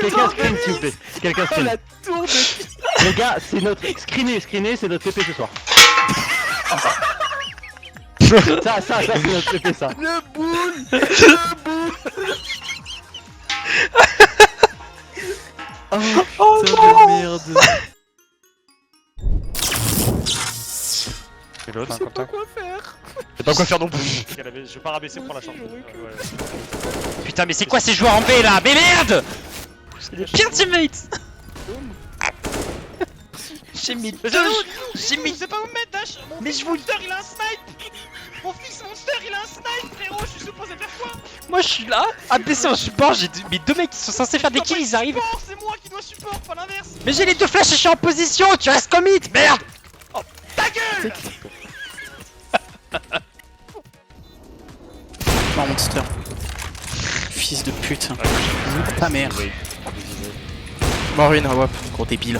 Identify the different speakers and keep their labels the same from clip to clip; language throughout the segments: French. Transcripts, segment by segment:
Speaker 1: Quelqu'un screen s'il vous plaît. Quelqu'un screen.
Speaker 2: La tour de...
Speaker 1: Les gars, c'est notre... Screener, c'est notre TP ce soir. Ça c'est notre TP ça.
Speaker 2: Le boule. Le boule. Oh putain de merde.
Speaker 3: Et l'autre,
Speaker 2: Je sais pas quoi faire.
Speaker 3: c'est pas quoi faire non plus. Je vais pas rabaisser pour la chance. Putain, mais c'est quoi ces joueurs en B là? Mais merde! C'est les pires teammates! J'ai mis deux! J'ai mis. Je sais pas où me mettre, Dash! Mais je vous le dis, il a un snipe! Mon fils monster, il a un snipe, frérot! Je suis supposé faire quoi? Moi je suis là, abaissé en support, j'ai mes deux mecs qui sont censés faire des kills, ils arrivent! C'est moi qui dois support, pas l'inverse! Mais j'ai les deux flashs et je suis en position! Tu restes comme hit, merde! Oh, ta gueule!
Speaker 2: Non, monster. Fils de pute. Ta mère. Morwin Awap, gros débile.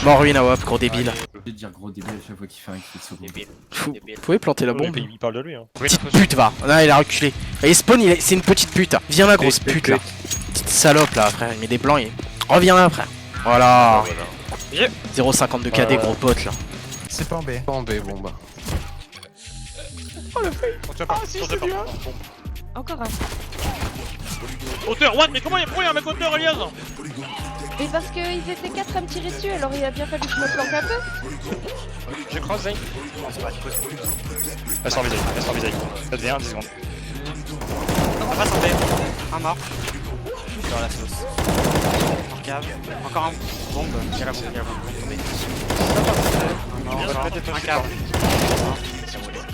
Speaker 2: Morwin Awap, gros débile.
Speaker 4: Je vais dire gros débile à chaque fois qu'il fait un clic sur
Speaker 3: Débile.
Speaker 2: Vous pouvez planter la bombe.
Speaker 3: Il parle de lui, hein.
Speaker 2: Petite pute va. Là il a reculé. Et spawn c'est une petite pute. Viens là grosse pute là. Petite salope là frère, il met des blancs et... Reviens là frère. Voilà. 0,52 KD gros pote là.
Speaker 5: C'est pas en B.
Speaker 6: Pas en B, bon bah.
Speaker 7: Encore un.
Speaker 3: Hauteur, what? Mais comment il y a un mec hauteur, Elias?
Speaker 7: Mais parce qu'ils étaient 4 à me tirer dessus, alors il a bien fallu que je me planque un peu.
Speaker 3: Je cross, Zay. Elle sort visage, Ça devient 10 secondes. On passe en B. Un mort. Sur la sauce. En cave. Encore un. Bombe. Il y a la bombe, Un cave.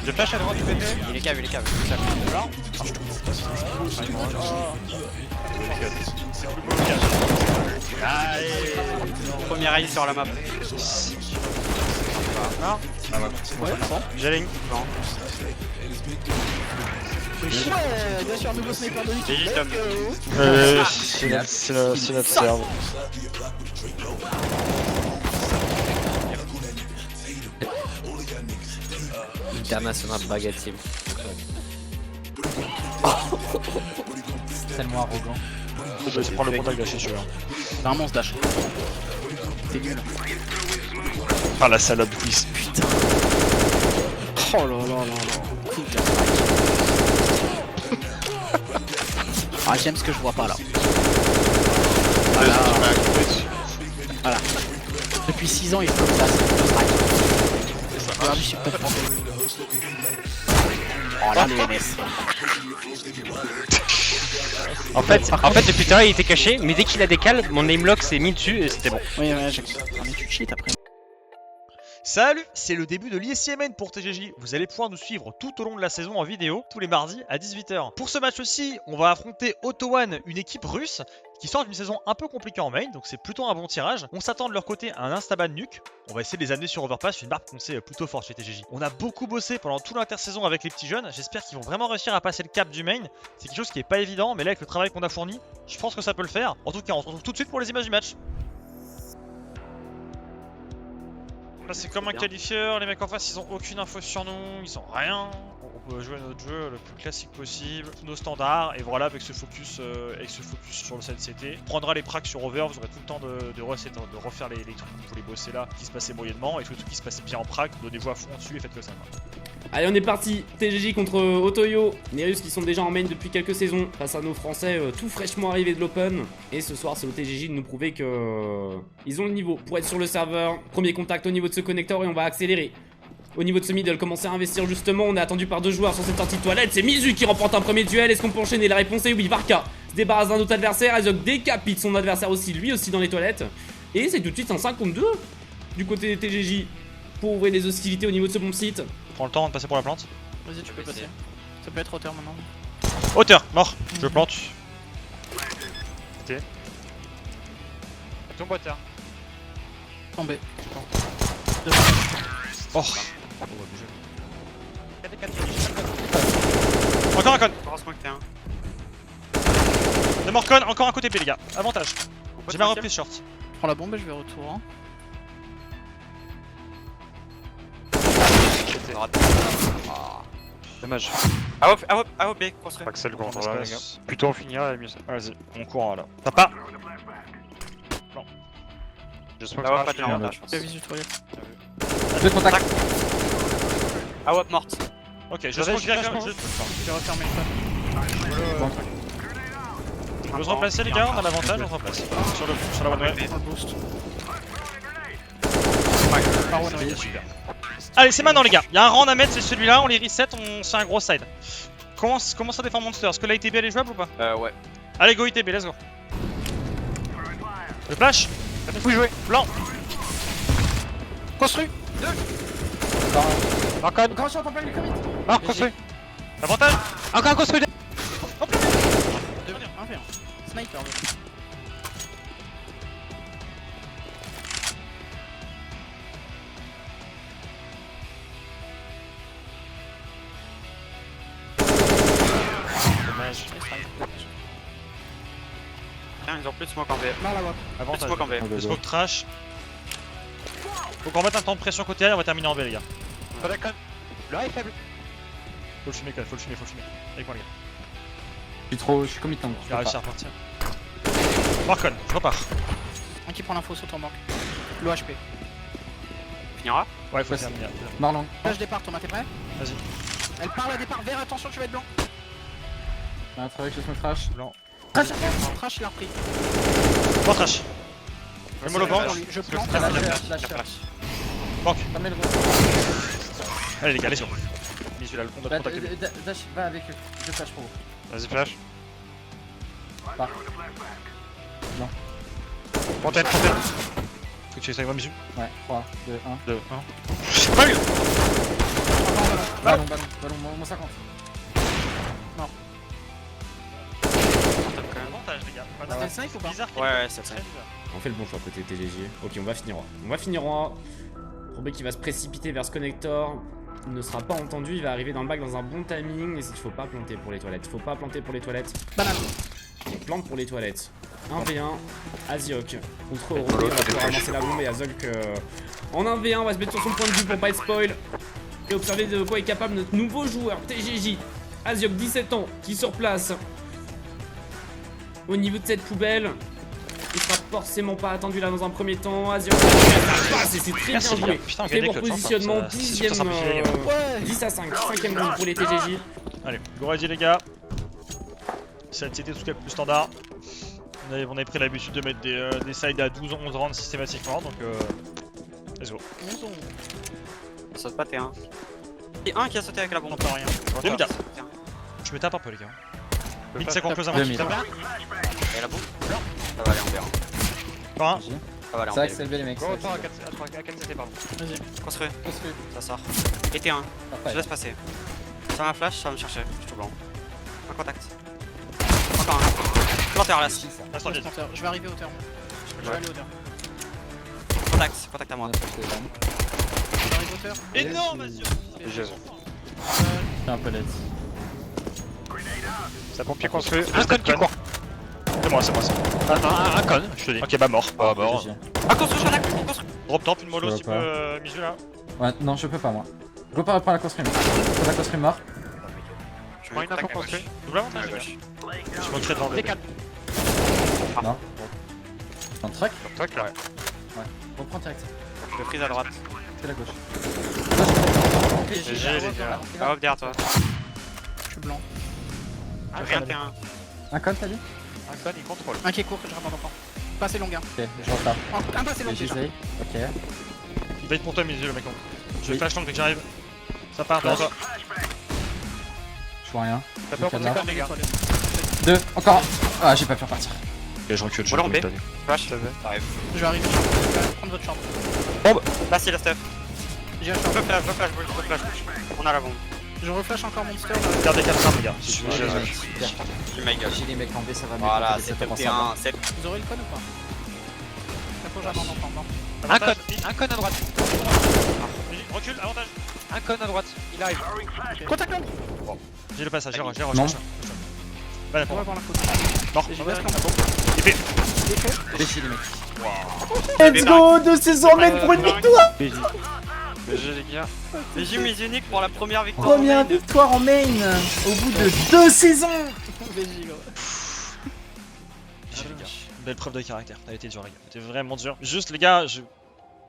Speaker 3: Je flash à droite du PT. Il est cave. Allez. Premier rail sur la map. Non. J'ai ligne.
Speaker 2: Ouais, bien sûr, un nouveau sniper de
Speaker 3: J'ai juste
Speaker 6: C'est notre serve.
Speaker 1: International baguette team.
Speaker 2: tellement arrogant.
Speaker 3: Je vais prendre le contact d'H celui-là.
Speaker 2: C'est un monstre dash. T'es nul.
Speaker 3: Ah la salope quiz, putain.
Speaker 2: Oh là là là là. Putain. Ah j'aime ce que je vois pas là. Voilà. Depuis 6 ans il est comme ça, c'est ça. Ah, je suis pas français. Oh là le MS.
Speaker 3: En fait depuis tout à l'heure il était caché, mais dès qu'il a décalé, mon aimlock s'est mis dessus et c'était bon.
Speaker 2: Oui ouais j'ai compris. Mais tu cheats après.
Speaker 8: Salut, c'est le début de l'ISCMN pour TGJ. Vous allez pouvoir nous suivre tout au long de la saison en vidéo, tous les mardis à 18h. Pour ce match aussi, on va affronter Auto1, une équipe russe qui sort d'une saison un peu compliquée en main, donc c'est plutôt un bon tirage. On s'attend de leur côté à un instaban nuke. On va essayer de les amener sur Overpass, une map qu'on sait plutôt forte chez TGJ. On a beaucoup bossé pendant toute l'intersaison avec les petits jeunes. J'espère qu'ils vont vraiment réussir à passer le cap du main. C'est quelque chose qui est pas évident, mais là avec le travail qu'on a fourni, je pense que ça peut le faire. En tout cas, on se retrouve tout de suite pour les images du match. Là c'est comme un qualifieur, les mecs en face ils ont aucune info sur nous, ils ont rien. On peut jouer notre jeu le plus classique possible, nos standards, et voilà avec ce focus sur le CT. On prendra les pracs sur over, vous aurez tout le temps de refaire les trucs que vous voulez bosser là, qui se passaient moyennement, et tous les trucs qui se passaient bien en prac, donnez-vous à fond dessus et faites que ça.
Speaker 9: Allez on est parti, TGJ contre Otoyo, les Russes qui sont déjà en main depuis quelques saisons face à nos Français tout fraîchement arrivés de l'Open. Et ce soir c'est au TGJ de nous prouver que ils ont le niveau pour être sur le serveur. Premier contact au niveau de ce connecteur et on va accélérer. Au niveau de ce middle, commencer à investir justement, on est attendu par deux joueurs sur cette sortie de toilette. C'est Mizu qui remporte un premier duel, est-ce qu'on peut enchaîner? La réponse est oui, Varka se débarrasse d'un autre adversaire, Azok décapite son adversaire aussi, lui aussi dans les toilettes. Et c'est tout de suite un 5 contre 2 du côté des TGJ pour ouvrir les hostilités au niveau de ce bomb site.
Speaker 8: Prends le temps de passer pour la plante.
Speaker 2: Vas-y tu peux passer. Ça peut être hauteur maintenant.
Speaker 8: Hauteur, mort, je plante. Ok. Tombe hauteur.
Speaker 2: Tombé.
Speaker 8: Oh. Encore un con. Le mort con, encore un côté B les gars. Avantage. J'ai ma reprise short.
Speaker 2: Je prends la bombe et je vais retour. Hein.
Speaker 3: Dommage.
Speaker 8: AOP, construit.
Speaker 3: Pas que c'est le grand. Plutôt on finira et mieux ça. Vas-y, on court là. T'as pas.
Speaker 8: plan. Je smoke
Speaker 3: Ah ouais, pas
Speaker 8: crash,
Speaker 3: de
Speaker 8: les gars.
Speaker 3: avantage, je pense.
Speaker 2: visu toilette.
Speaker 4: Deux contacts.
Speaker 3: Ah ouais, morte.
Speaker 8: Ok, je smoke direct.
Speaker 2: J'ai refermé le
Speaker 8: Je se remplacer les gars, on a l'avantage, on se remplace. Sur la one way. Super. Allez, c'est maintenant les gars. Il y a un round à mettre, c'est celui-là, on les reset, on se fait un gros side. Comment ça défend Monster? Est-ce que la ITB elle est jouable ou pas?
Speaker 3: Ouais.
Speaker 8: Allez, go ITB, let's go. Le flash. Faut y jouer. Blanc.
Speaker 2: Construit.
Speaker 8: Encore.
Speaker 4: Grand shot en plein milieu.
Speaker 8: Marc, construit. Avantage. Encore construit. Hop là.
Speaker 2: 1v1. Sniper.
Speaker 8: Dommage.
Speaker 3: Tiens, ils ont plus de smoke en V.
Speaker 2: Dans la boîte.
Speaker 3: Plus de
Speaker 8: Avantage.
Speaker 3: smoke en V.
Speaker 8: Le smoke trash. Faut qu'on mette un temps de pression côté A et on va terminer en B les gars.
Speaker 3: Pas d'accord.
Speaker 8: Le A est faible. Faut le fumer, faut le fumer. Avec moi les gars.
Speaker 4: Je suis committant.
Speaker 8: Je vais réussir à repartir. Marcon, je repars.
Speaker 2: Un qui prend l'info sur ton banque. L'OHP.
Speaker 3: Finira.
Speaker 8: Ouais, faut
Speaker 4: Ouais,
Speaker 8: terminer.
Speaker 4: Marlon.
Speaker 2: Flash départ, Thomas, t'es prêt?
Speaker 8: Vas-y.
Speaker 2: Elle parle à départ, vert, attention, tu vas être blanc.
Speaker 4: Un travail chez Smoke Trash.
Speaker 8: Blanc.
Speaker 2: Trash, il a repris.
Speaker 8: Bon trash. Fais-moi le banc.
Speaker 2: Je plante.
Speaker 4: Lâche.
Speaker 8: Banque.
Speaker 4: Fermez le
Speaker 8: Allez les gars, allez-y. Mis celui-là, on doit
Speaker 4: Bah,
Speaker 8: contacter.
Speaker 4: Dash, va avec eux. Je flash pour vous.
Speaker 8: Vas-y, flash.
Speaker 4: Pas.
Speaker 8: Prends tête. Faut que tu essayes, moi, Misu.
Speaker 4: Ouais, 3, 2, 1.
Speaker 8: 2, 1. Pas mieux.
Speaker 4: Ballon, mon 50.
Speaker 8: Avantage, les gars.
Speaker 2: C'était le snipe ou pas?
Speaker 8: Bizarre.
Speaker 3: Ouais, c'est ça.
Speaker 8: Très bizarre.
Speaker 9: On fait le bon choix côté TGG. Ok, on va finir en A. Pour B qui va se précipiter vers ce connector. Il ne sera pas entendu, il va arriver dans le bac dans un bon timing. Et il faut pas planter pour les toilettes. Faut pas planter pour les toilettes.
Speaker 2: Banane.
Speaker 9: On plante pour les toilettes. 1v1, Aziok contre Oro. On va pouvoir ramasser la bombe et Aziok en 1v1. On va se mettre sur son point de vue pour pas être spoil. Et observer de quoi est capable notre nouveau joueur TGJ. Aziok, 17 ans, qui se replace au niveau de cette poubelle. Il sera forcément pas attendu là dans un premier temps. Aziok, passe et c'est très bien joué.
Speaker 8: Putain, on
Speaker 9: Très
Speaker 8: gagne
Speaker 9: bon
Speaker 8: avec le
Speaker 9: positionnement,
Speaker 8: temps, ça
Speaker 9: 10ème,
Speaker 8: simplifie la game.
Speaker 9: 10 à 5, 5ème round pour les TGJ.
Speaker 8: Allez, go ready les gars. Cette cité tout cas plus standard. On avait pris l'habitude de mettre des sides à 12-11 rounds systématiquement, donc let's go.
Speaker 3: Ça saute pas T1. Et un qui a sauté avec la bombe.
Speaker 8: On rien. 2 mid. Je me tape un peu les gars. Mid c'est close à moi.
Speaker 4: Deux mid.
Speaker 3: Et la bombe. Ça va aller en B1.
Speaker 8: Pas un.
Speaker 3: Ça va aller en
Speaker 4: C'est vrai que
Speaker 3: B1.
Speaker 4: c'est élevé les mecs.
Speaker 3: Go, autant à 4 CT, pardon.
Speaker 2: Vas-y.
Speaker 3: Construis.
Speaker 4: Construit.
Speaker 3: Ça sort. Et T1. Je
Speaker 4: Parfait.
Speaker 3: laisse passer. Ça va un flash, ça va me chercher. Je suis tout blanc. Un contact. Encore un. Planteur là.
Speaker 8: Instant vide.
Speaker 2: Je vais arriver hauteur. Je vais aller hauteur.
Speaker 3: Contact à moi.
Speaker 2: J'arrive hauteur.
Speaker 8: Énorme Azio.
Speaker 4: Fais un peu l'aide.
Speaker 8: Ça pompier construit. Un con qui court. C'est moi. Un con, je te dis. Ok, bah mort. Bah mort.
Speaker 3: Ah, construis, contact.
Speaker 8: Drop top, une mollo
Speaker 4: Je
Speaker 8: si tu
Speaker 4: vois
Speaker 8: peux, Misu là.
Speaker 4: Ouais, non, je peux pas moi. Go pas reprendre la construit. La construit mort.
Speaker 3: Je
Speaker 8: Prends une info construit. Double avantage les gars. Je manquerai devant le T4.
Speaker 4: Un truc.
Speaker 8: Toi, là.
Speaker 4: Reprends direct.
Speaker 3: Je freeze à droite.
Speaker 4: C'est la gauche.
Speaker 8: GG les gars.
Speaker 3: Ah, hop derrière toi.
Speaker 2: Je suis blanc.
Speaker 3: Rien T1.
Speaker 4: Un con t'as dit?
Speaker 8: Un con il contrôle.
Speaker 2: Un qui est court que je rapporte encore. Passé long, gars.
Speaker 4: Ok, je repars.
Speaker 2: Un passé long, déjà.
Speaker 4: J'essaye. Ok.
Speaker 8: Il va être pour toi Misu le mec. Je vais flash long dès que j'arrive. Ça part devant toi.
Speaker 4: Je vois rien.
Speaker 8: T'as peur pour
Speaker 4: Là.
Speaker 8: tes connes les gars.
Speaker 4: 2, encore. Ah, j'ai pas pu repartir.
Speaker 8: Et je recule,
Speaker 3: Voilà, on B. Flash, t'arrives.
Speaker 2: Je vais arriver. Je vais prendre votre chambre.
Speaker 3: Là, c'est la stuff.
Speaker 2: J'ai la
Speaker 3: Je
Speaker 2: chambre.
Speaker 3: flash. On a la bombe.
Speaker 2: Je reflash encore Monster.
Speaker 8: Gardez 4 armes les gars.
Speaker 4: J'ai
Speaker 3: My god.
Speaker 4: les mecs en B, ça va mieux.
Speaker 3: Voilà,
Speaker 4: que
Speaker 3: c'est
Speaker 4: les
Speaker 3: top
Speaker 4: setups ensemble.
Speaker 3: T1. C'est
Speaker 2: Vous aurez le con ou pas? Il faut jamais en entendre.
Speaker 8: Un con à droite. Recule, avantage.
Speaker 3: un con à droite. Il arrive.
Speaker 2: Contact long.
Speaker 8: J'ai le passage, j'ai
Speaker 4: Non.
Speaker 8: Bah,
Speaker 2: On va voir l'info.
Speaker 8: mort.
Speaker 2: Et je reste long.
Speaker 4: Défi les mecs.
Speaker 3: Let's go,
Speaker 2: 2 saisons mètres pour une victoire.
Speaker 3: GG les gars. Les Jim is unique pour la première victoire.
Speaker 2: Première victoire en main au bout de 2 saisons.
Speaker 8: GG les gars. Belle preuve de caractère, t'as été dur les gars, t'as été vraiment dur. Juste les gars, je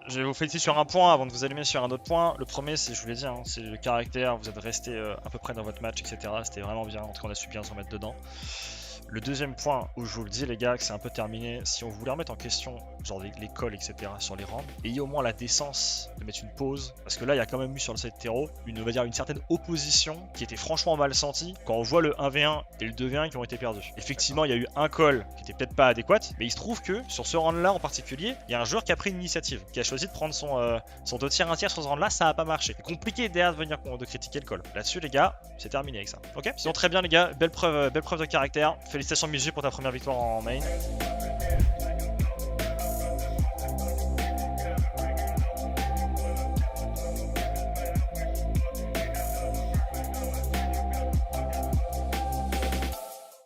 Speaker 8: vais vous féliciter sur un point avant de vous allumer sur un autre point. Le premier, c'est, je vous l'ai dit, hein, c'est le caractère, vous êtes resté à peu près dans votre match, etc. C'était vraiment bien, en tout cas on a su bien se remettre dedans. Le deuxième point où je vous le dis les gars, que c'est un peu terminé, si on voulait remettre en question genre les calls etc sur les rounds, ayez au moins la décence de mettre une pause, parce que là il y a quand même eu sur le site terreau on va dire une certaine opposition qui était franchement mal sentie quand on voit le 1v1 et le 2v1 qui ont été perdus. Effectivement il y a eu un call qui était peut-être pas adéquat, mais il se trouve que sur ce round là en particulier, il y a un joueur qui a pris une initiative, qui a choisi de prendre son 2 tiers 1 tiers sur ce round là, ça a pas marché. C'est compliqué derrière de critiquer le call. Là-dessus les gars, c'est terminé avec ça. Ok, sinon très bien les gars, belle preuve de caractère. Félicitations Miji pour ta première victoire en main.